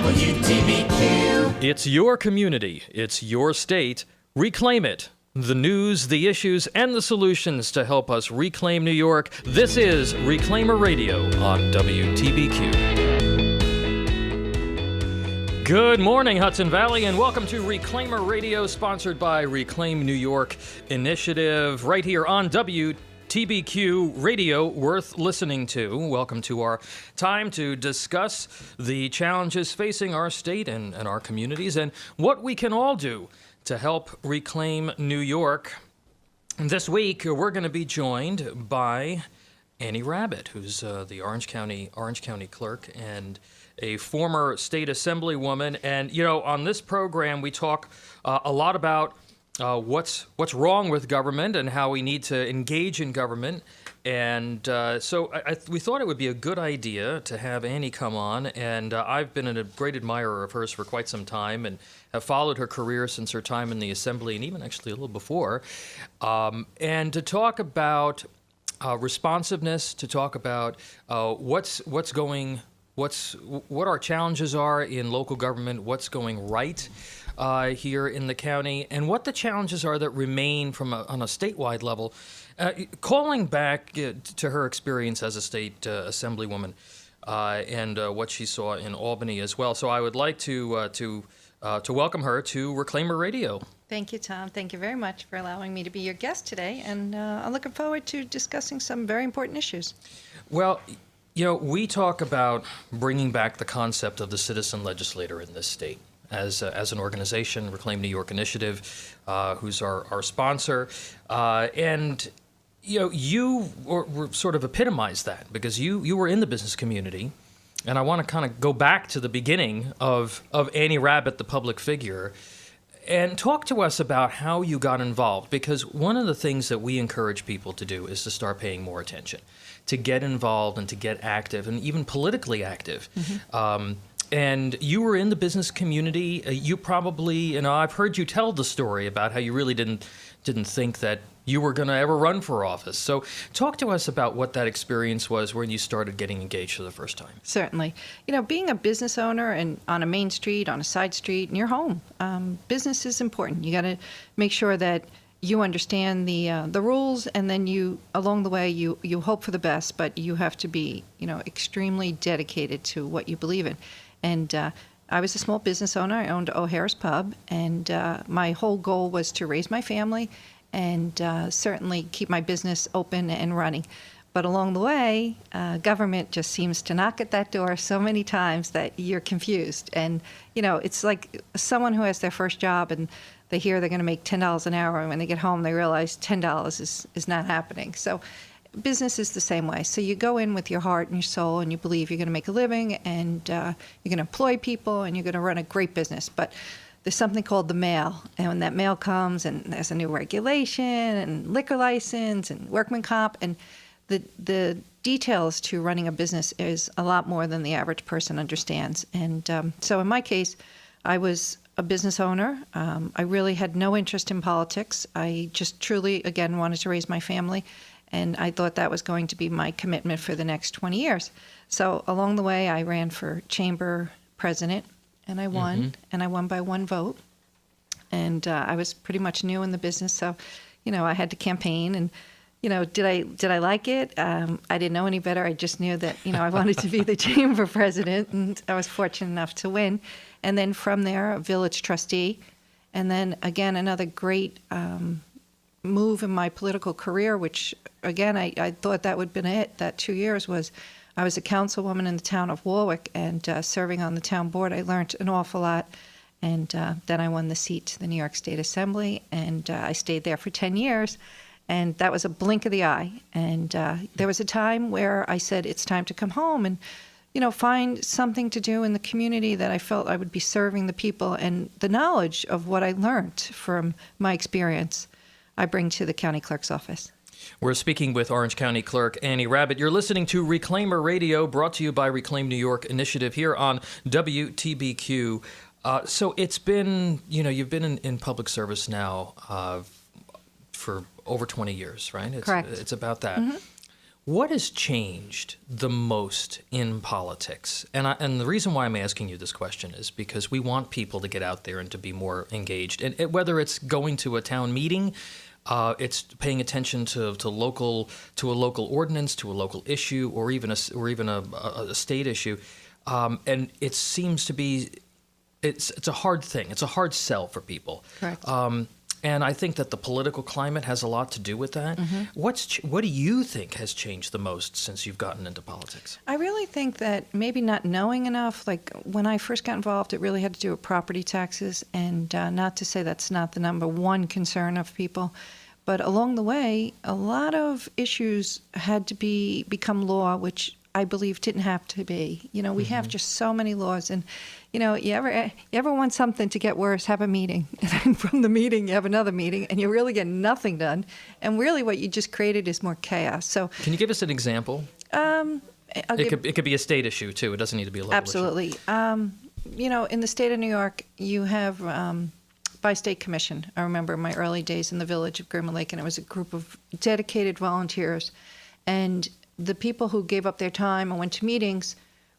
WTBQ. It's your community. It's your state. Reclaim it. The news, the issues, and the solutions to help us reclaim New York. This is Reclaimer Radio on WTBQ. Good morning, Hudson Valley, and welcome to Reclaimer Radio, sponsored by Reclaim New York Initiative, right here on WTBQ Radio, worth listening to. Welcome to our time to discuss the challenges facing our state and our communities and what we can all do to help reclaim New York. This week, we're going to be joined by Annie Rabbitt, who's the Orange County clerk and a former state assemblywoman. And, you know, on this program, we talk a lot about what's wrong with government and how we need to engage in government. And so we thought it would be a good idea to have Annie come on. And I've been a great admirer of hers for quite some time and have followed her career since her time in the Assembly and even actually a little before. And to talk about responsiveness, to talk about what our challenges are in local government, what's going right here in the county, and what the challenges are that remain on a statewide level. Calling back to her experience as a state assemblywoman and what she saw in Albany as well. So I would like to welcome her to Reclaimer Radio. Thank you, Tom. Thank you very much for allowing me to be your guest today, and I'm looking forward to discussing some very important issues. Well, you know, we talk about bringing back the concept of the citizen legislator in this state. As an organization, Reclaim New York Initiative, who's our sponsor, and you were sort of epitomized that because you were in the business community, and I want to kind of go back to the beginning of Annie Rabbitt, the public figure, and talk to us about how you got involved, because one of the things that we encourage people to do is to start paying more attention, to get involved and to get active, and even politically active. Mm-hmm. And you were in the business community. You probably, I've heard you tell the story about how you really didn't think that you were going to ever run for office. So talk to us about what that experience was when you started getting engaged for the first time. Certainly. Being a business owner and on a main street, on a side street, in your home, business is important. You got to make sure that you understand the rules, and then along the way you hope for the best, but you have to be extremely dedicated to what you believe in. And I was a small business owner. I owned O'Hare's Pub, and my whole goal was to raise my family and certainly keep my business open and running. But along the way, government just seems to knock at that door so many times that you're confused. And, it's like someone who has their first job and they hear they're going to make $10 an hour, and when they get home, they realize $10 is not happening. So business is the same way. So you go in with your heart and your soul, and you believe you're going to make a living, and you're going to employ people, and you're going to run a great business. But there's something called the mail, and when that mail comes, and there's a new regulation, and liquor license, and workman comp, and the details to running a business is a lot more than the average person understands. And so in my case, I was a business owner. I really had no interest in politics. I just truly, again, wanted to raise my family. And I thought that was going to be my commitment for the next 20 years. So along the way, I ran for chamber president, and I won, mm-hmm. and I won by one vote. And I was pretty much new in the business, so, I had to campaign. And, did I like it? I didn't know any better. I just knew that, I wanted to be the chamber president, and I was fortunate enough to win. And then from there, a village trustee, and then again, another great move in my political career, which again, I thought that would have been it. That 2 years was, I was a councilwoman in the town of Warwick, and serving on the town board, I learned an awful lot. And then I won the seat to the New York State Assembly, and I stayed there for 10 years. And that was a blink of the eye. And there was a time where I said, it's time to come home and, find something to do in the community that I felt I would be serving the people, and the knowledge of what I learned from my experience I bring to the county clerk's office. We're speaking with Orange County Clerk Annie Rabbitt. You're listening to Reclaimer Radio, brought to you by Reclaim New York Initiative here on WTBQ. So it's been, you've been in public service now for over 20 years, right? Correct. It's about that. Mm-hmm. What has changed the most in politics? And the reason why I'm asking you this question is because we want people to get out there and to be more engaged. And whether it's going to a town meeting, it's paying attention to a local ordinance, to a local issue, or even a state issue. And it seems to be it's a hard thing. It's a hard sell for people. Correct. And I think that the political climate has a lot to do with that. Mm-hmm. What do you think has changed the most since you've gotten into politics? I really think that maybe not knowing enough, like when I first got involved, it really had to do with property taxes, and not to say that's not the number one concern of people, but along the way, a lot of issues had to become law, which I believe didn't have to be. We mm-hmm. have just so many laws, and you ever want something to get worse, have a meeting. And then from the meeting, you have another meeting, and you really get nothing done. And really what you just created is more chaos. So, can you give us an example? It could be a state issue, too. It doesn't need to be a local absolutely. issue. In the state of New York, you have by-state commission. I remember my early days in the village of Grimmer Lake, and it was a group of dedicated volunteers. And the people who gave up their time and went to meetings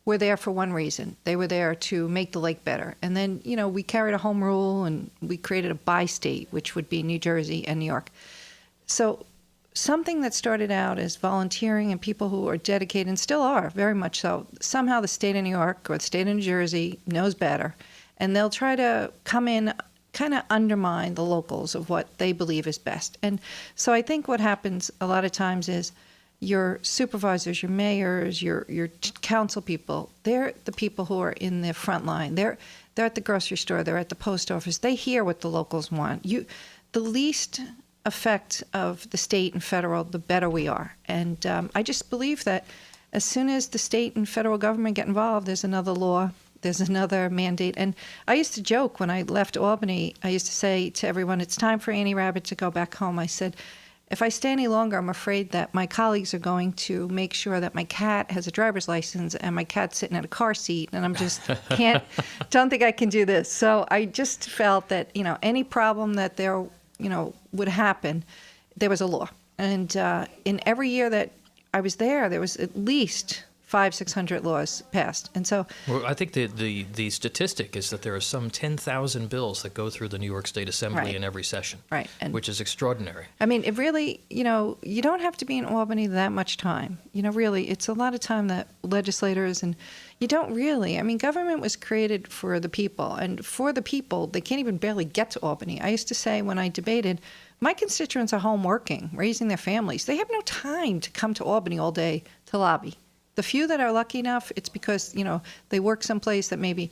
were there for one reason. They were there to make the lake better. And then, we carried a home rule, and we created a bi-state, which would be New Jersey and New York. So something that started out as volunteering and people who are dedicated, and still are, very much so, somehow the state of New York or the state of New Jersey knows better. And they'll try to come in, kind of undermine the locals of what they believe is best. And so I think what happens a lot of times is your supervisors, your mayors, your council people, they're the people who are in the front line. They're at the grocery store, they're at the post office. They hear what the locals want. The least effect of the state and federal, the better we are. And I just believe that as soon as the state and federal government get involved, there's another law, there's another mandate. And I used to joke when I left Albany, I used to say to everyone, it's time for Annie Rabbitt to go back home. I said, if I stay any longer, I'm afraid that my colleagues are going to make sure that my cat has a driver's license and my cat's sitting in a car seat, and I'm just don't think I can do this. So I just felt that, any problem that there, would happen, there was a law. And in every year that I was there was at least 500-600 laws passed. And so, well, I think the statistic is that there are some 10,000 bills that go through the New York State Assembly right. in every session, right. And which is extraordinary. I mean, it really, you don't have to be in Albany that much time. Really, it's a lot of time that legislators, and you don't really. I mean, government was created for the people, and for the people, they can't even barely get to Albany. I used to say when I debated, my constituents are home working, raising their families. They have no time to come to Albany all day to lobby. The few that are lucky enough, it's because, they work someplace that maybe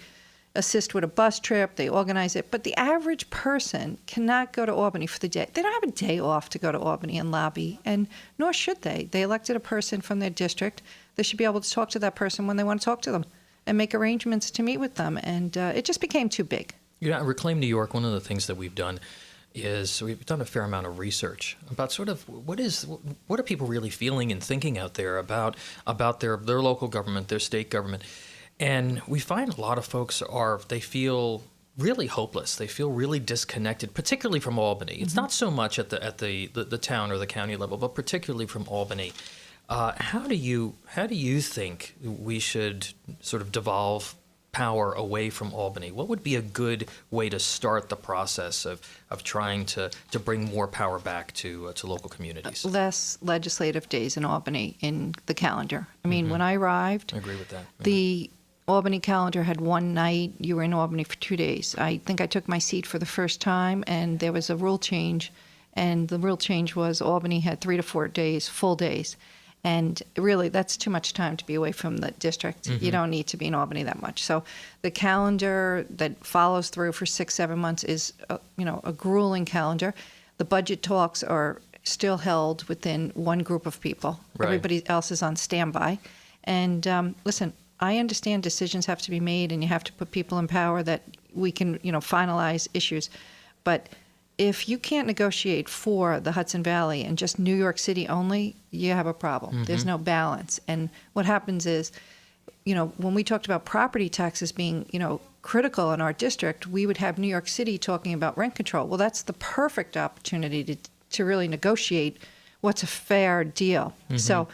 assist with a bus trip, they organize it. But the average person cannot go to Albany for the day. They don't have a day off to go to Albany and lobby, and nor should they. They elected a person from their district. They should be able to talk to that person when they want to talk to them and make arrangements to meet with them. And it just became too big. At Reclaim New York, one of the things that we've done is we've done a fair amount of research about sort of what are people really feeling and thinking out there about their local government, their state government. And we find a lot of folks they feel really hopeless. They feel really disconnected, particularly from Albany. Mm-hmm. It's not so much at the town or the county level, but particularly from Albany. How do you think we should sort of devolve power away from Albany? What would be a good way to start the process of trying to bring more power back to local communities? Less legislative days in Albany in the calendar. I mean, mm-hmm. when I arrived, I agree with that. Yeah. The Albany calendar had one night. You were in Albany for 2 days. I think I took my seat for the first time, and there was a rule change, and the rule change was Albany had 3 to 4 days, full days. And really, that's too much time to be away from the district. Mm-hmm. You don't need to be in Albany that much. So the calendar that follows through for 6-7 months is, a grueling calendar. The budget talks are still held within one group of people. Right. Everybody else is on standby. And listen, I understand decisions have to be made, and you have to put people in power that we can, finalize issues. But if you can't negotiate for the Hudson Valley and just New York City only, you have a problem. Mm-hmm. There's no balance. And what happens is, when we talked about property taxes being, critical in our district, we would have New York City talking about rent control. Well, that's the perfect opportunity to really negotiate what's a fair deal. Mm-hmm. So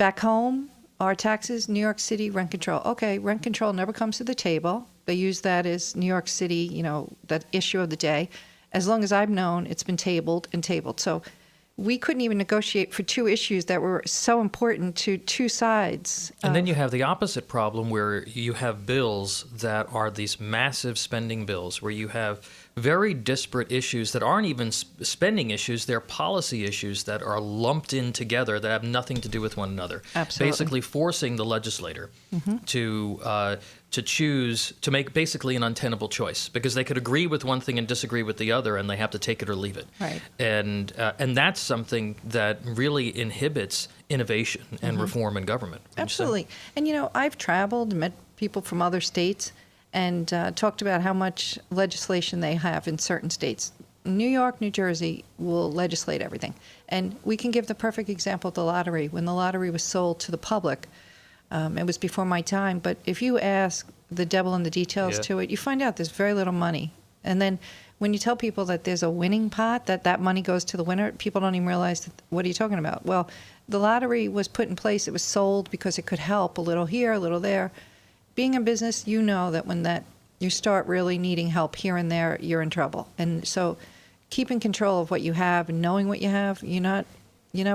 Back home, our taxes, New York City, rent control. Okay, rent control never comes to the table. They use that as New York City, that issue of the day. As long as I've known, it's been tabled and tabled. So we couldn't even negotiate for two issues that were so important to two sides. And then you have the opposite problem where you have bills that are these massive spending bills where you have very disparate issues that aren't even spending issues, they're policy issues that are lumped in together that have nothing to do with one another. Absolutely. Basically forcing the legislator to choose, to make basically an untenable choice because they could agree with one thing and disagree with the other and they have to take it or leave it. Right. And that's something that really inhibits innovation and reform in government. Absolutely. And, I've traveled and met people from other states and talked about how much legislation they have in certain states. New York, New Jersey will legislate everything. And we can give the perfect example of the lottery. When the lottery was sold to the public, it was before my time, but if you ask the devil in the details to it, you find out there's very little money. And then when you tell people that there's a winning pot, that money goes to the winner, people don't even realize that, what are you talking about? Well, the lottery was put in place. It was sold because it could help a little here, a little there. Being in business, you know that when you start really needing help here and there, you're in trouble. And so keeping control of what you have and knowing what you have, you're not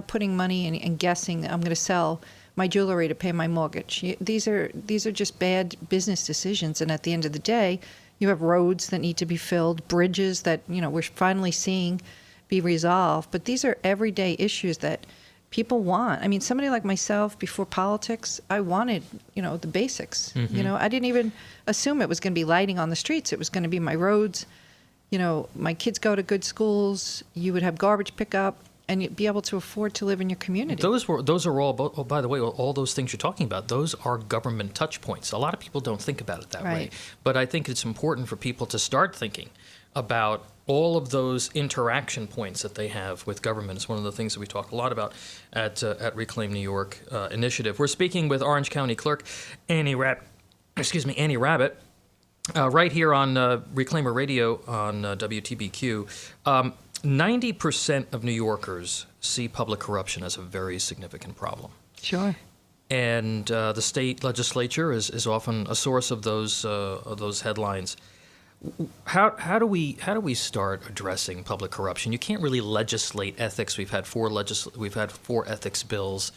putting money and guessing I'm going to sell my jewelry to pay my mortgage. These are just bad business decisions. And at the end of the day, you have roads that need to be filled, bridges that we're finally seeing be resolved. But these are everyday issues that people want. I mean, somebody like myself, before politics, I wanted, the basics. I didn't even assume it was going to be lighting on the streets. It was going to be my roads. My kids go to good schools. You would have garbage pickup, and you'd be able to afford to live in your community. Those are all. Oh, by the way, all those things you're talking about, those are government touch points. A lot of people don't think about it that way, but I think it's important for people to start thinking about all of those interaction points that they have with government. It's one of the things that we talk a lot about at Reclaim New York initiative. We're speaking with Orange County Clerk Annie Rabbitt, right here on Reclaimer Radio on WTBQ. 90% of New Yorkers see public corruption as a very significant problem. Sure. And the state legislature is often a source of those headlines. How do we start addressing public corruption? You can't really legislate ethics. We've had four ethics bills,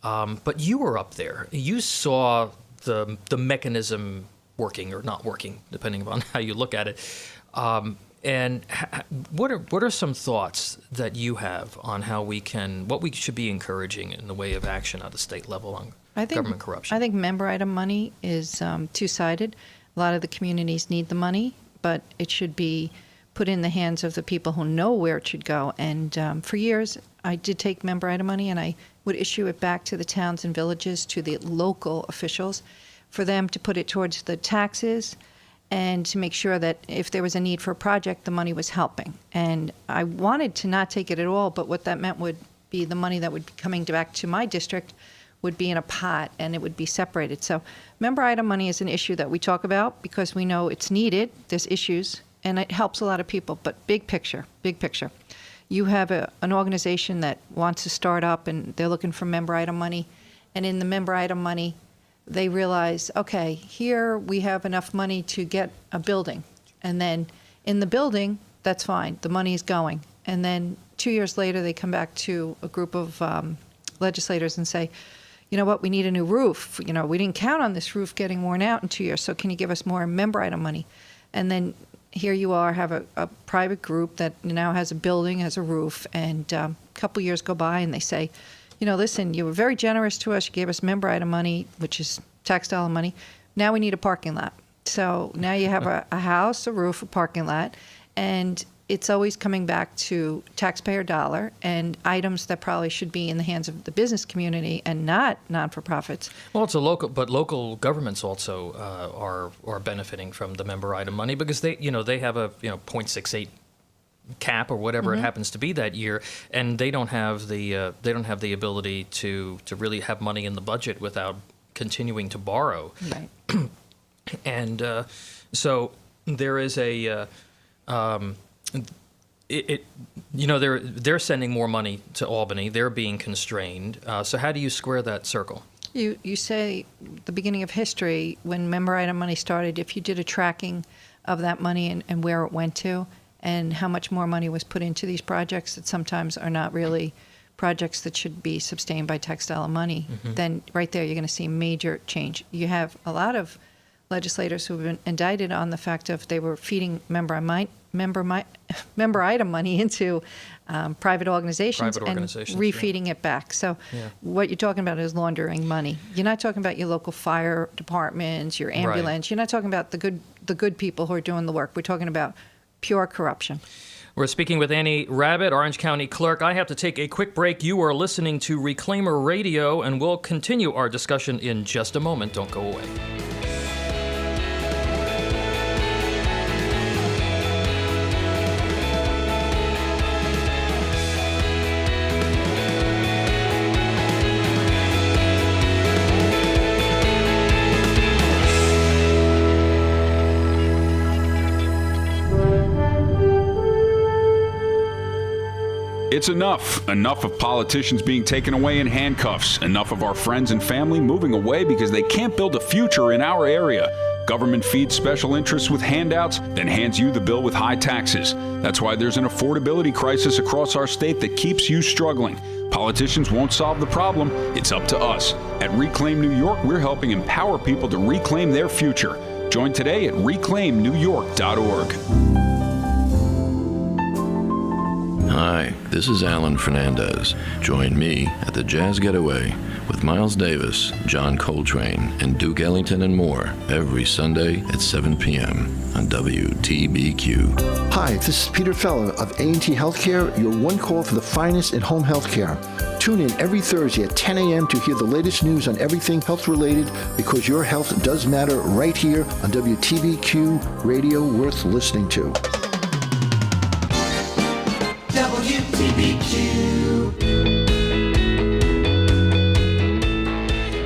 but you were up there. You saw the mechanism working or not working, depending upon how you look at it. And what are some thoughts that you have on what we should be encouraging in the way of action at the state level on government corruption? I think member item money is two-sided. A lot of the communities need the money, but it should be put in the hands of the people who know where it should go. And for years, I did take member item money, and I would issue it back to the towns and villages, to the local officials, for them to put it towards the taxes and to make sure that if there was a need for a project, the money was helping. And I wanted to not take it at all, but what that meant would be the money that would be coming back to my district would be in a pot, and it would be separated. So member item money is an issue that we talk about because we know it's needed. There's issues, and it helps a lot of people. But big picture. You have an organization that wants to start up, and they're looking for member item money. And in the member item money, they realize, okay, here we have enough money to get a building. And then in the building, that's fine. The money is going. And then 2 years later, they come back to a group of legislators and say, you know what, we need a new roof. We didn't count on this roof getting worn out in 2 years, so can you give us more member item money? And then here you are, have a private group that now has a building, has a roof, and a couple years go by and they say, listen, you were very generous to us. You gave us member item money, which is tax dollar money. Now we need a parking lot. So now you have a house, a roof, a parking lot, and it's always coming back to taxpayer dollar and items that probably should be in the hands of the business community and not non-for-profits. Well, it's local governments also are benefiting from the member item money because they have a 0.68 cap or whatever it happens to be that year, and they don't have the ability to really have money in the budget without continuing to borrow. Right. And so there is they're sending more money to Albany. They're being constrained. So how do you square that circle? You say the beginning of history, when member item money started, if you did a tracking of that money and where it went to and how much more money was put into these projects that sometimes are not really projects that should be sustained by tax dollar money, then right there you're going to see major change. You have a lot of legislators who have been indicted on the fact of they were feeding member item money into private organizations and refeeding it back. So what you're talking about is laundering money. You're not talking about your local fire departments, your ambulance. Right. You're not talking about the good people who are doing the work. We're talking about pure corruption. We're speaking with Annie Rabbitt, Orange County Clerk. I have to take a quick break. You are listening to Reclaimer Radio, and we'll continue our discussion in just a moment. Don't go away. It's enough. Enough of politicians being taken away in handcuffs. Enough of our friends and family moving away because they can't build a future in our area. Government feeds special interests with handouts, then hands you the bill with high taxes. That's why there's an affordability crisis across our state that keeps you struggling. Politicians won't solve the problem. It's up to us. At Reclaim New York, we're helping empower people to reclaim their future. Join today at reclaimnewyork.org. Hi, this is Alan Fernandez. Join me at the Jazz Getaway with Miles Davis, John Coltrane, and Duke Ellington and more every Sunday at 7 p.m. on WTBQ. Hi, this is Peter Feller of A&T Healthcare, your one call for the finest in home healthcare. Tune in every Thursday at 10 a.m. to hear the latest news on everything health-related, because your health does matter right here on WTBQ Radio, worth listening to.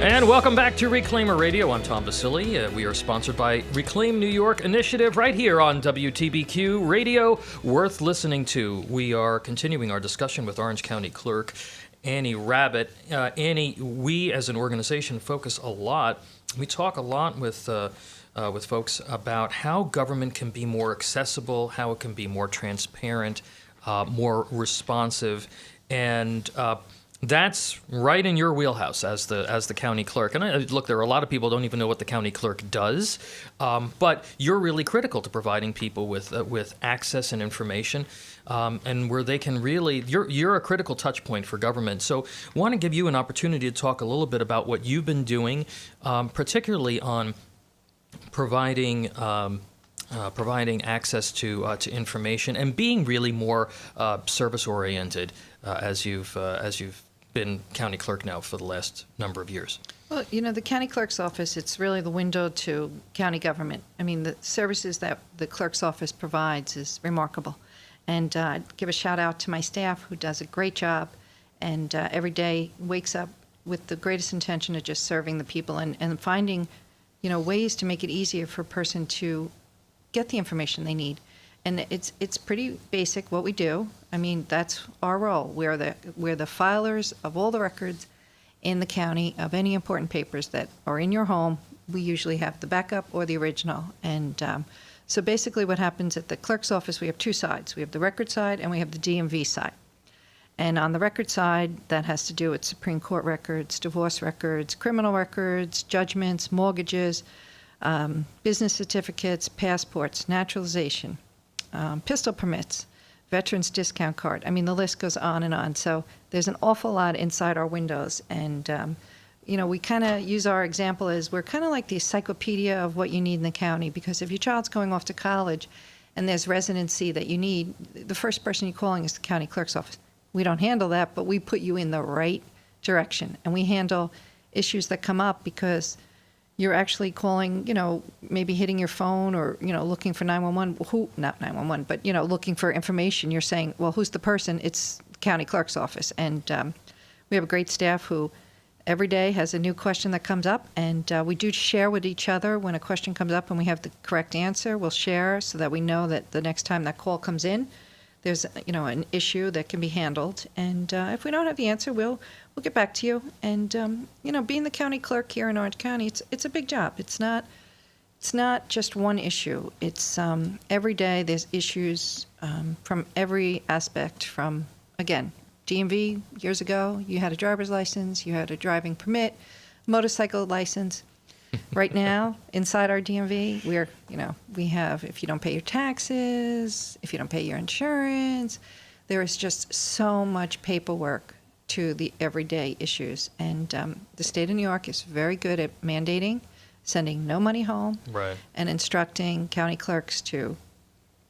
And welcome back to Reclaimer Radio. I'm Tom Basili. We are sponsored by Reclaim New York Initiative right here on WTBQ Radio, worth listening to. We are continuing our discussion with Orange County Clerk Annie Rabbitt. Annie, we as an organization focus a lot. We talk a lot with folks about how government can be more accessible, how it can be more transparent, more responsive, and that's right in your wheelhouse as the county clerk. And look, there are a lot of people who don't even know what the county clerk does, but you're really critical to providing people with access and information, and where they can really. You're a critical touch point for government. So, I want to give you an opportunity to talk a little bit about what you've been doing, particularly on providing access to information and being really more service-oriented as you've been county clerk now for the last number of years. Well, the county clerk's office, it's really the window to county government. I mean, the services that the clerk's office provides is remarkable. And I'd give a shout out to my staff who does a great job and every day wakes up with the greatest intention of just serving the people and finding, ways to make it easier for a person to get the information they need. And it's pretty basic what we do. I mean, that's our role. We're the filers of all the records in the county of any important papers that are in your home. We usually have the backup or the original. And so basically what happens at the clerk's office, we have two sides. We have the record side and we have the DMV side. And on the record side, that has to do with Supreme Court records, divorce records, criminal records, judgments, mortgages, business certificates, passports, naturalization, pistol permits, veterans discount card. I mean, the list goes on and on. So there's an awful lot inside our windows. And, we kind of use our example as we're kind of like the encyclopedia of what you need in the county. Because if your child's going off to college and there's residency that you need, the first person you're calling is the county clerk's office. We don't handle that, but we put you in the right direction. And we handle issues that come up because you're actually calling, maybe hitting your phone or, looking for 911. Not 911, but, looking for information. You're saying, well, who's the person? It's the county clerk's office. And we have a great staff who every day has a new question that comes up. And we do share with each other when a question comes up and we have the correct answer. We'll share so that we know that the next time that call comes in, there's an issue that can be handled, and if we don't have the answer, we'll get back to you. And being the county clerk here in Orange County, it's a big job. It's not just one issue. It's every day there's issues from every aspect. From, again, DMV years ago, you had a driver's license, you had a driving permit, motorcycle license. Right now, inside our DMV, we have, if you don't pay your taxes, if you don't pay your insurance, there is just so much paperwork to the everyday issues. And the state of New York is very good at mandating, sending no money home, right, and instructing county clerks to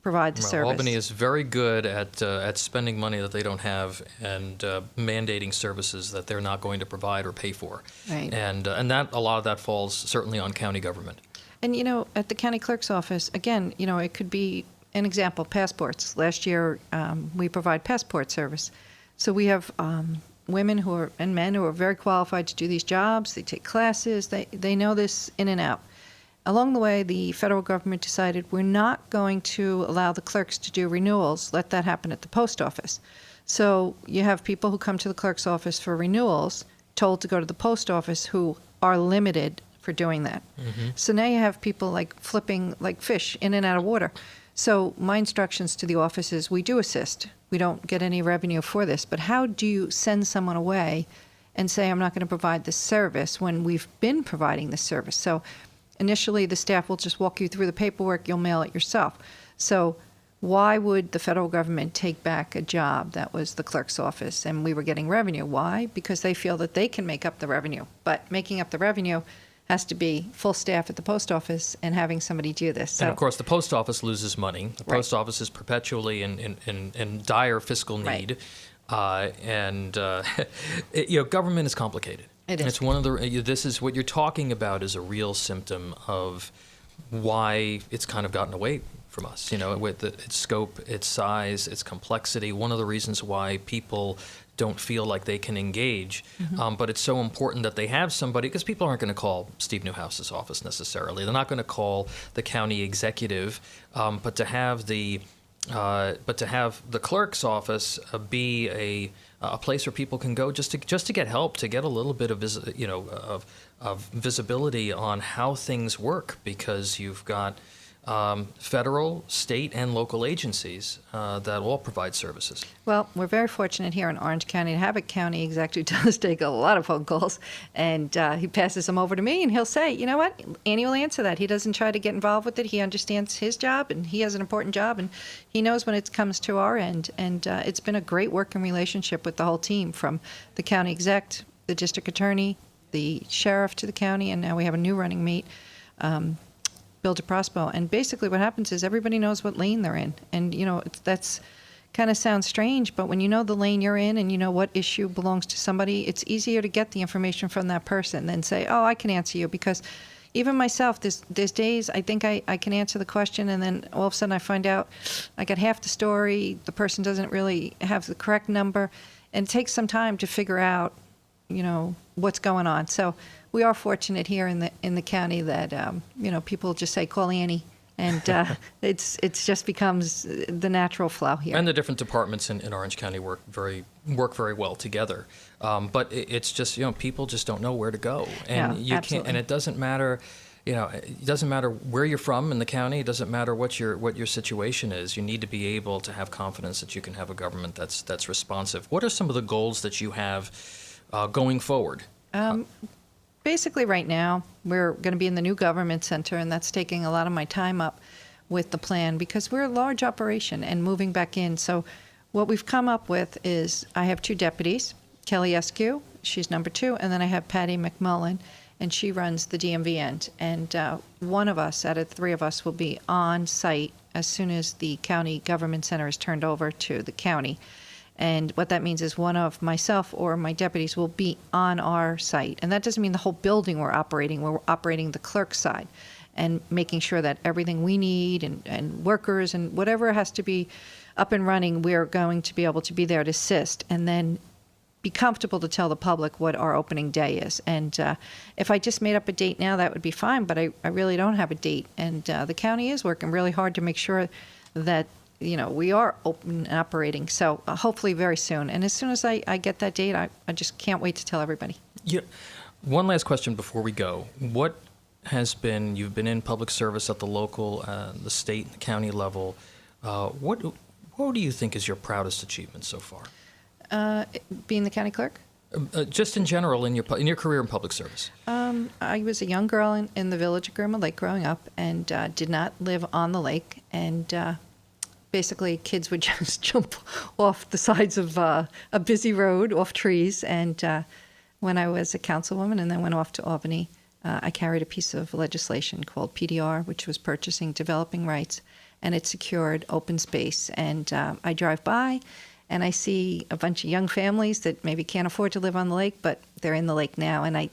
provide the service. Albany is very good at spending money that they don't have and mandating services that they're not going to provide or pay for. Right. And that a lot of that falls certainly on county government. And at the county clerk's office, again, it could be an example, passports. Last year, we provide passport service. So we have women and men who are very qualified to do these jobs. They take classes. They know this in and out. Along the way, the federal government decided we're not going to allow the clerks to do renewals. Let that happen at the post office. So you have people who come to the clerk's office for renewals, told to go to the post office, who are limited for doing that. Mm-hmm. So now you have people like flipping like fish in and out of water. So my instructions to the office is we do assist. We don't get any revenue for this. But how do you send someone away and say, I'm not going to provide this service when we've been providing this service? So initially, the staff will just walk you through the paperwork. You'll mail it yourself. So why would the federal government take back a job that was the clerk's office and we were getting revenue? Why? Because they feel that they can make up the revenue. But making up the revenue has to be full staff at the post office and having somebody do this. So, and of course, the post office loses money. The right. post office is perpetually in dire fiscal need. Right. Government is complicated. It is. It's one of this is what you're talking about is a real symptom of why it's kind of gotten away from us, with its scope, its size, its complexity. One of the reasons why people don't feel like they can engage, mm-hmm. But it's so important that they have somebody, because people aren't going to call Steve Newhouse's office necessarily. They're not going to call the county executive, but to have the clerk's office be a place where people can go just to get help, to get a little bit of visibility on how things work, because you've got federal, state, and local agencies that all provide services. Well, we're very fortunate here in Orange County to have a county exec who does take a lot of phone calls, and he passes them over to me, and he'll say, you know what, Annie will answer that. He doesn't try to get involved with it. He understands his job, and he has an important job, and he knows when it comes to our end. And it's been a great working relationship with the whole team, from the county exec, the district attorney, the sheriff to the county, and now we have a new running mate, Bill DeProspo. And basically what happens is everybody knows what lane they're in. And, that's kind of sounds strange, but when you know the lane you're in and you know what issue belongs to somebody, it's easier to get the information from that person than say, oh, I can answer you. Because even myself, there's days I think I can answer the question, and then all of a sudden I find out I got half the story, the person doesn't really have the correct number, and it takes some time to figure out, what's going on. So we are fortunate here in the county that people just say call Annie, and it's just becomes the natural flow here. And the different departments in Orange County work very well together. But it's just people just don't know where to go, and yeah, you absolutely. can't. And it doesn't matter. It doesn't matter where you're from in the county. It doesn't matter what your situation is. You need to be able to have confidence that you can have a government that's responsive. What are some of the goals that you have going forward? Basically, right now, we're going to be in the new government center, and that's taking a lot of my time up with the plan because we're a large operation and moving back in. So what we've come up with is I have two deputies, Kelly Eskew, she's number 2, and then I have Patty McMullen, and she runs the DMV end. And one of us out of the 3 of us will be on site as soon as the county government center is turned over to the county. And what that means is one of myself or my deputies will be on our site. And that doesn't mean the whole building we're operating. We're operating the clerk's side and making sure that everything we need and workers and whatever has to be up and running, we're going to be able to be there to assist and then be comfortable to tell the public what our opening day is. And if I just made up a date now, that would be fine, but I really don't have a date. And the county is working really hard to make sure that we are open and operating. So hopefully very soon. And as soon as I get that date, I just can't wait to tell everybody. Yeah. One last question before we go. What has been, you've been in public service at the local, the state, and the county level. What do you think is your proudest achievement so far? Being the county clerk? Just in general, in your career in public service. I was a young girl in the village of Grandma Lake growing up, and did not live on the lake. And basically, kids would just jump off the sides of a busy road, off trees. And when I was a councilwoman and then went off to Albany, I carried a piece of legislation called PDR, which was Purchasing Developing Rights, and it secured open space. And I drive by, and I see a bunch of young families that maybe can't afford to live on the lake, but they're in the lake now. And I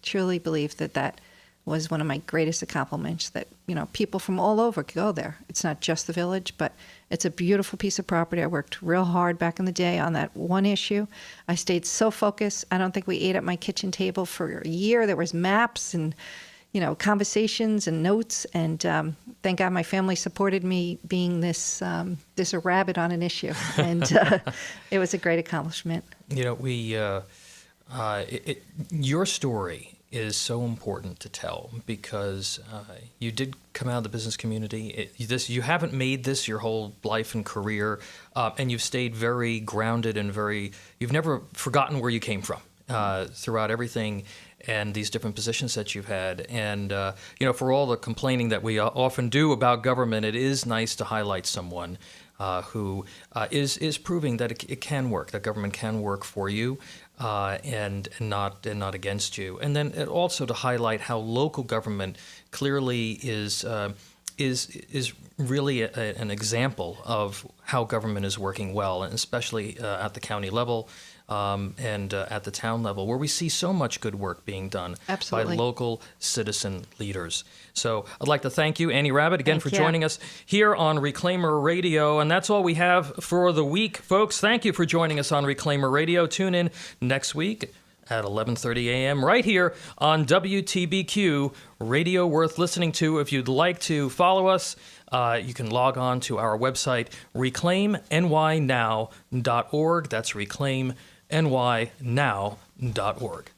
truly believe that was one of my greatest accomplishments, that, people from all over could go there. It's not just the village, but it's a beautiful piece of property. I worked real hard back in the day on that one issue. I stayed so focused. I don't think we ate at my kitchen table for a year. There was maps and, conversations and notes. And thank God my family supported me being this a rabbit on an issue. And it was a great accomplishment. Your story is so important to tell because you did come out of the business community. You haven't made this your whole life and career, and you've stayed very grounded and you've never forgotten where you came from throughout everything and these different positions that you've had. And, for all the complaining that we often do about government, it is nice to highlight someone who is proving that it can work, that government can work for you. And not against you, and then also to highlight how local government clearly is really an example of how government is working well, and especially at the county level and at the town level, where we see so much good work being done Absolutely. by local citizen leaders. So I'd like to thank you, Annie Rabbitt, again for joining us here on Reclaimer Radio. And that's all we have for the week, folks. Thank you for joining us on Reclaimer Radio. Tune in next week at 11:30 a.m. right here on WTBQ, radio worth listening to. If you'd like to follow us, you can log on to our website, reclaimnynow.org. That's reclaimnynow.org.